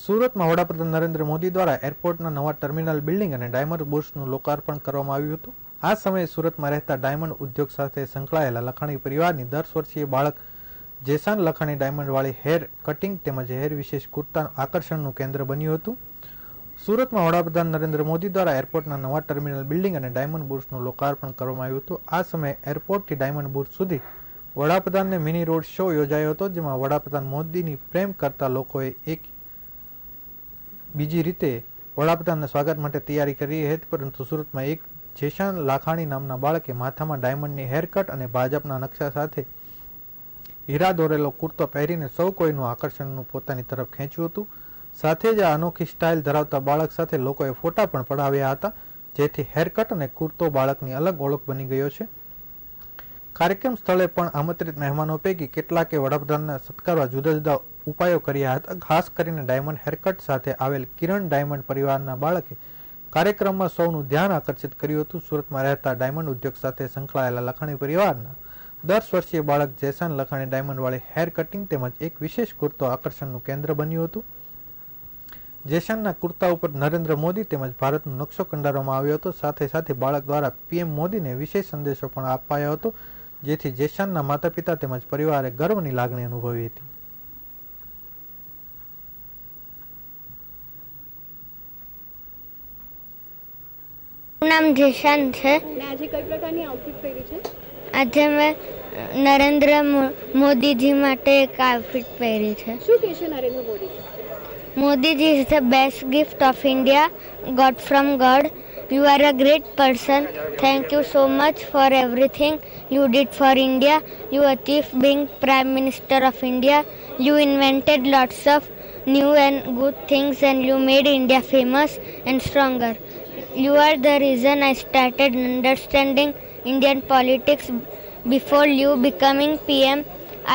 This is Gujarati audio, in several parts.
સુરતમાં વડાપ્રધાન નરેન્દ્ર મોદી દ્વારા એરપોર્ટના નવા ટર્મિનલ બિલ્ડિંગ અને ડાયમંડ બુર્સનું લોકાર્પણ કરવામાં આવ્યું હતું. આ સમયે સુરતમાં રહેતા ડાયમંડ ઉદ્યોગ સાથે સંકળાયેલા લખાણી પરિવારની 10 વર્ષીય બાળક જેસાન લખાણી ડાયમંડવાળી હેર કટિંગ તેમજ હેર વિશેષ કુર્તા આકર્ષણનું કેન્દ્ર બન્યું હતું. સુરતમાં વડાપ્રધાન નરેન્દ્ર મોદી દ્વારા એરપોર્ટના નવા ટર્મિનલ બિલ્ડિંગ અને ડાયમંડ બુર્સનું લોકાર્પણ કરવામાં આવ્યું હતું. આ સમયે એરપોર્ટથી ડાયમંડ બુર્સ સુધી વડાપ્રધાનને મિની રોડ શો યોજાયો હતો, જેમાં વડાપ્રધાન મોદીની પ્રેમ કરતા લોકોએ એક બીજી રીતે વડાપ્રધાનના સ્વાગત માટે તૈયારી કરી હતી. પરંતુ સુરતમાં એક જેશાન લાખાણી નામના બાળકે માથામાં ડાયમંડની હેરકટ અને ભાજપના નકશા સાથે હીરા દોરેલો કુર્તો પહેરીને સૌ કોઈનું આકર્ષણનું પોતાની તરફ ખેંચ્યું હતું. સાથે જ આ અનોખી સ્ટાઇલ ધરાવતા બાળક સાથે લોકોએ ફોટા પણ પડાવ્યા હતા, જેથી હેરકટ અને કુર્તો બાળકની અલગ ઓળખ બની ગયો છે. કાર્યક્રમ સ્થળે પણ આમંત્રિત મહેમાનો પૈકી કેટલાકે વડાપ્રધાનને સત્કારવા જુદા જુદા ઉપાયો કર્યા હતા. ખાસ કરીને ડાયમંડ હેરકટ સાથે આવેલ કિરણ ડાયમંડ પરિવારના બાળકે કાર્યક્રમમાં સૌનું ધ્યાન આકર્ષિત કર્યું હતું. સુરતમાં રહેતા ડાયમંડ ઉદ્યોગ સાથે સંકળાયેલા લખાણી પરિવારના 10 વર્ષીય બાળક જેસાન લખાણી ડાયમંડવાળી હેર કટિંગ તેમજ એક વિશેષ કુર્તો આકર્ષણનું કેન્દ્ર બન્યું હતું. જેસાનના કુર્તા ઉપર નરેન્દ્ર મોદી તેમજ ભારતનો નકશો કંડારવામાં આવ્યો હતો. સાથે સાથે બાળક દ્વારા પીએમ મોદીને વિશેષ સંદેશો પણ અપાયો હતો, જેથી જેસાનના માતા પિતા તેમજ પરિવારે ગર્વની લાગણી અનુભવી હતી. નામ જેશાન છે. આજે કઈ પ્રકારની આઉટફિટ પહેરી છે? આજે મેં નરેન્દ્ર મોદીજી માટે એક આઉટફિટ પહેરી છે. શું કહેશે Narendra Modi? Modiji is the best gift of India got from God. You are a great person. Thank you so much for everything you did for India. You achieved being Prime Minister of India. You invented lots of new and good things and you made India famous and stronger. You are the reason I started understanding Indian politics. Before you becoming PM,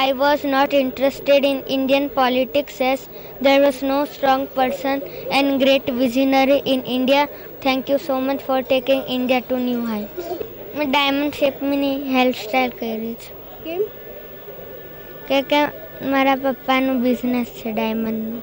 I was not interested in Indian politics as there was no strong person and great visionary in India. Thank you so much for taking India to new heights. મેં ડાયમંડ શેપની હેરસ્ટાઈલ કરી છે. કેમ? કે મારા પપ્પાનું બિઝનેસ છે ડાયમંડનું.